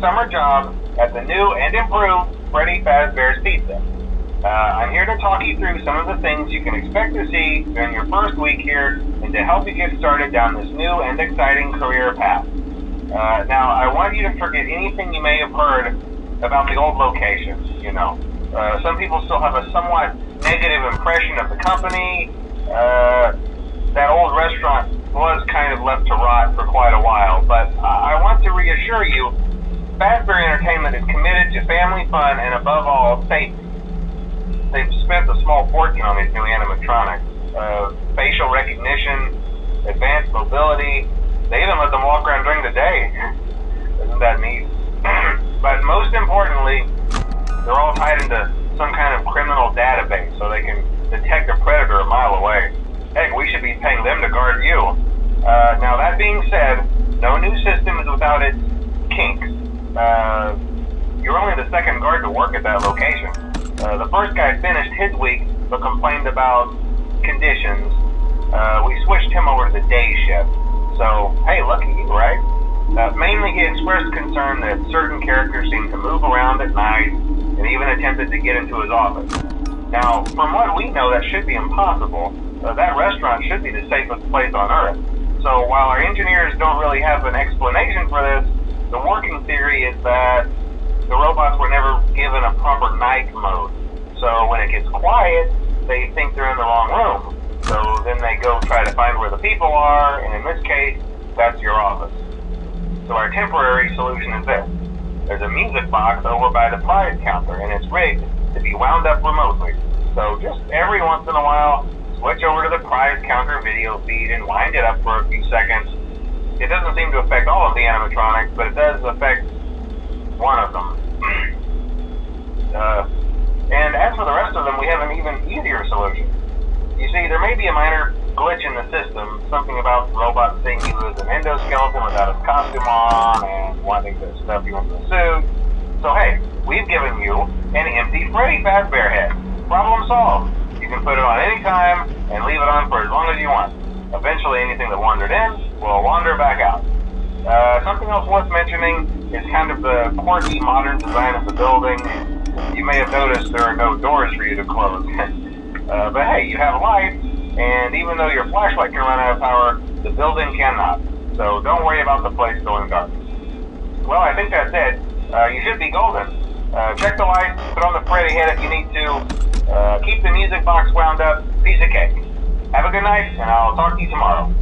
summer job at the new and improved Freddy Fazbear's Pizza. I'm here to talk you through some of the things you can expect to see during your first week here and to help you get started down this new and exciting career path. Now, I want you to forget anything you may have heard about the old location. Some people still have a somewhat negative impression of the company. That old restaurant was kind of left to rot for quite a while, but I want to reassure you, Fazbear Entertainment is committed to family fun and above all, safety. They've spent a small fortune on these new animatronics. Facial recognition, advanced mobility. They even let them walk around during the day. Isn't that neat? But most importantly, they're all tied into some kind of criminal database so they can detect a predator a mile away. Heck, we should be paying them to guard you. Now that being said, no new system is without its kinks. You're only the second guard to work at that location. The first guy finished his week but complained about conditions. We switched him over to the day shift. So, hey, lucky you, right? Mainly he expressed concern that certain characters seemed to move around at night and even attempted to get into his office. Now, from what we know, that should be impossible. That restaurant should be the safest place on Earth. So while our engineers don't really have an explanation for this, the working theory is that the robots were never given a proper night mode. So when it gets quiet, they think they're in the wrong room. So then they go try to find where the people are, and in this case, that's your office. So our temporary solution is this. There's a music box over by the prize counter, and it's rigged to be wound up remotely. So just every once in a while, switch over to the prize counter video feed and wind it up for a few seconds. It doesn't seem to affect all of the animatronics, but it does affect one of them. And as for the rest of them, we have an even easier solution. You see, there may be a minor glitch in the system, something about robots seeing you as an endoskeleton without his costume on and wanting to stuff you into the suit. So hey, we've given you an empty Freddy Fazbear head. Problem solved. You can put it on any time and leave it on for as long as you want. Eventually anything that wandered in will wander back out. Something else worth mentioning is kind of the quirky modern design of the building. You may have noticed there are no doors for you to close. But hey, you have light, and even though your flashlight can run out of power, the building cannot. So don't worry about the place going dark. Well, I think that's it. You should be golden. Check the lights, put on the Freddy head if you need to. Keep the music box wound up. Piece of cake. Have a good night, and I'll talk to you tomorrow.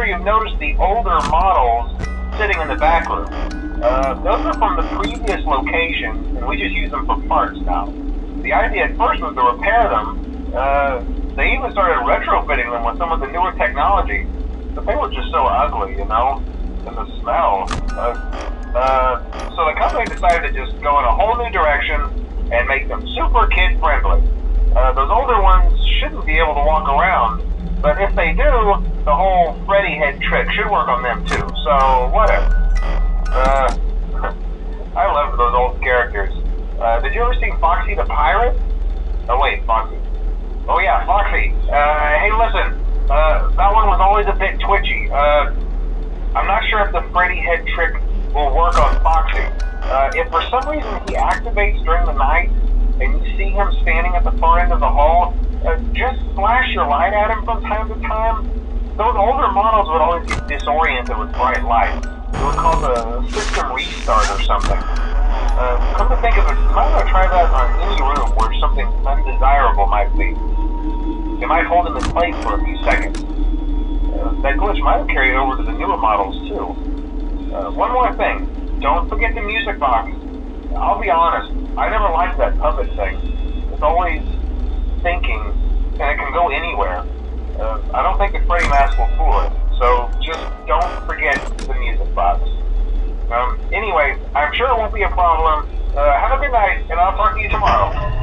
you've noticed the older models sitting in the back room. Those are from the previous location, and we just use them for parts now. The idea at first was to repair them. They even started retrofitting them with some of the newer technology, but they were just so ugly, you know, and the smell. So the company decided to just go in a whole new direction and make them super kid-friendly. Those older ones shouldn't be able to walk around, but if they do, the whole Freddy head trick should work on them too, so whatever. I love those old characters. Did you ever see Foxy the Pirate? Oh wait, Foxy. Oh yeah, Foxy. Hey listen, that one was always a bit twitchy. I'm not sure if the Freddy head trick will work on Foxy. If for some reason he activates during the night, and you see him standing at the far end of the hall, just flash your light at him from time to time. Those older models would always get disoriented with bright lights. It would cause a system restart or something. Come to think of it, you might want to try that on any room where something undesirable might be. It might hold him in place for a few seconds. That glitch might have carried over to the newer models too. One more thing, don't forget the music box. I'll be honest, I never liked that puppet thing. It's always thinking, and it can go anywhere. I don't think the Freddy mask will fool it, so just don't forget the music box. Anyway, I'm sure it won't be a problem. Have a good night, and I'll talk to you tomorrow.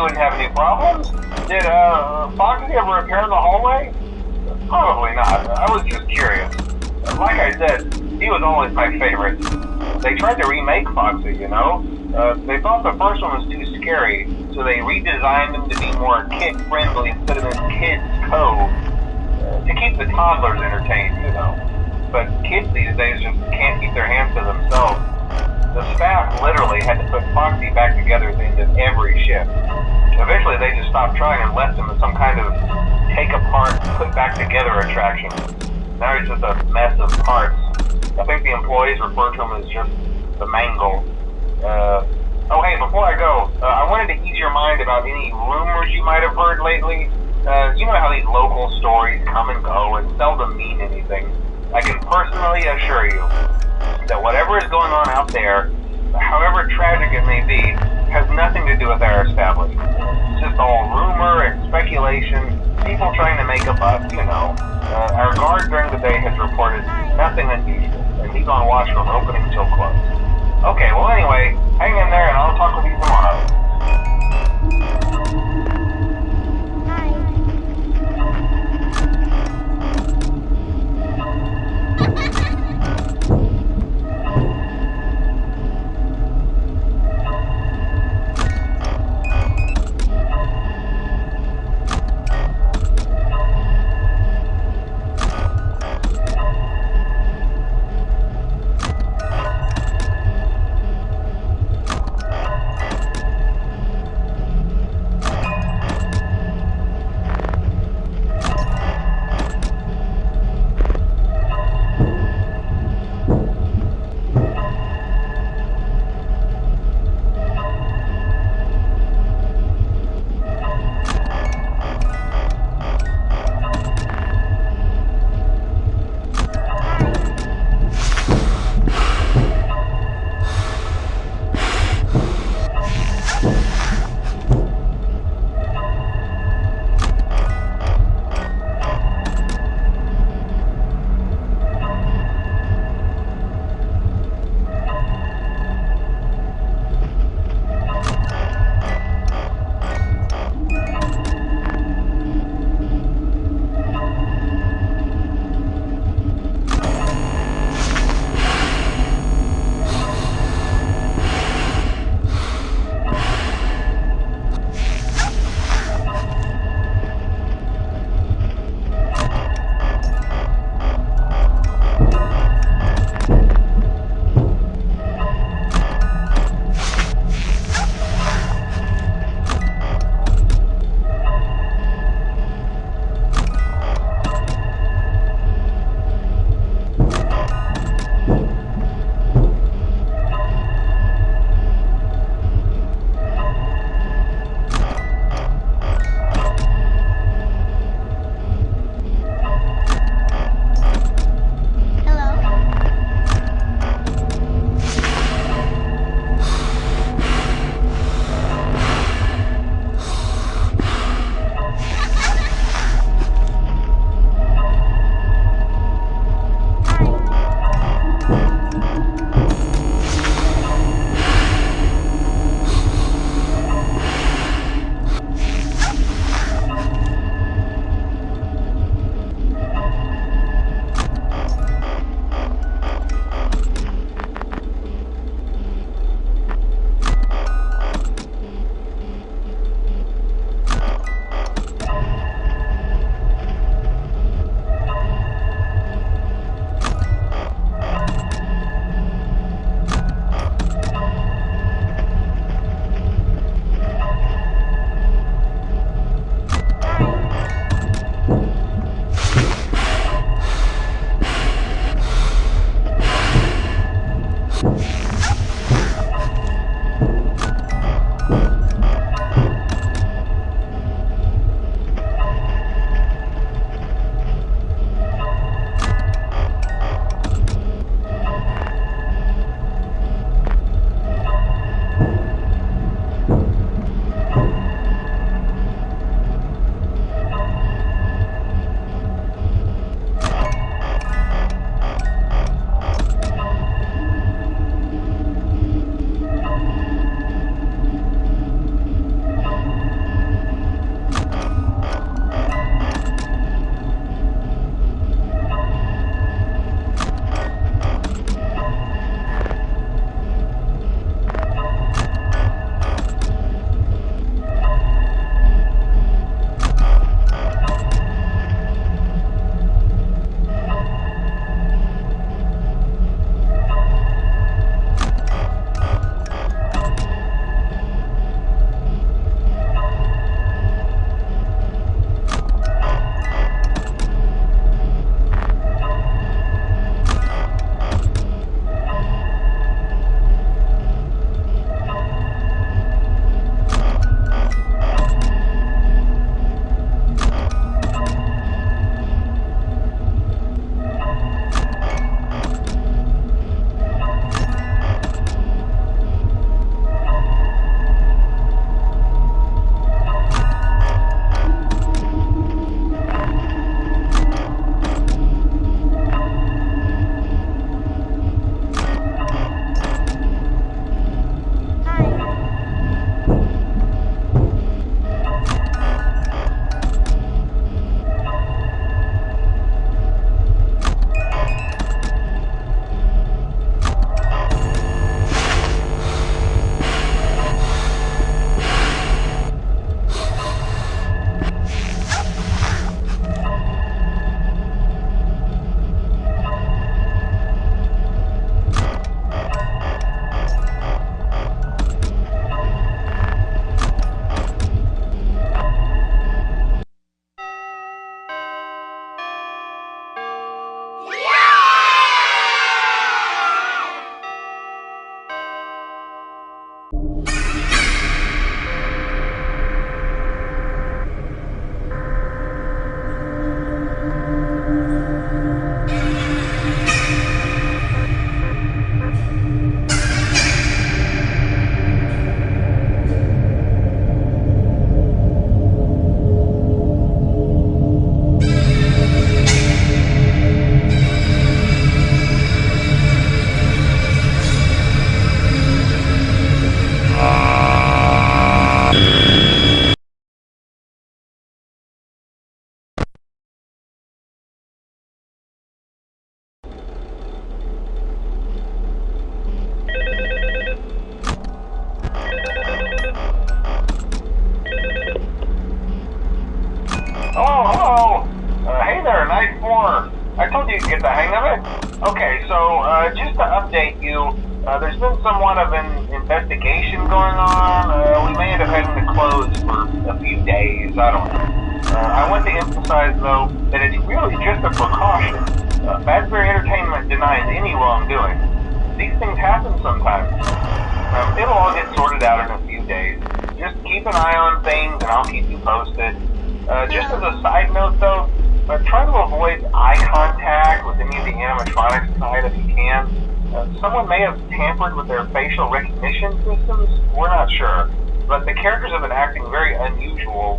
wouldn't have any problems. Did Foxy ever appear in the hallway? Probably not. I was just curious. Like I said, he was always my favorite. They tried to remake Foxy, you know? They thought the first one was too scary, so they redesigned him to be more kid-friendly instead of in Kids Cove, to keep the toddlers entertained, you know. But kids these days just can't keep their hands to themselves. The staff literally had to put Foxy back together at the end of every shift. Eventually they just stopped trying and left him as some kind of take apart, put back together attraction. Now he's just a mess of parts. I think the employees refer to him as just the mangle. Oh hey, before I go, I wanted to ease your mind about any rumors you might have heard lately. You know how these local stories come and go and seldom mean anything. I can personally assure you that whatever is going on out there, however tragic it may be, has nothing to do with our establishment. It's just all rumor and speculation, people trying to make a buck, you know. Our guard during the day has reported nothing unusual, and he's on watch from opening till close. Okay, well anyway, hang in there and I'll talk with you tomorrow. you get the hang of it. Okay, so just to update you, there's been somewhat of an investigation going on. We may end up having to close for a few days. I don't know. I want to emphasize, though, that it's really just a precaution. Fazbear Entertainment denies any wrongdoing. These things happen sometimes. It'll all get sorted out in a few days. Just keep an eye on things, and I'll keep you posted. Just as a side note, though, try to avoid eye contact with any of the animatronics tonight if you can. Someone may have tampered with their facial recognition systems. We're not sure. But the characters have been acting very unusual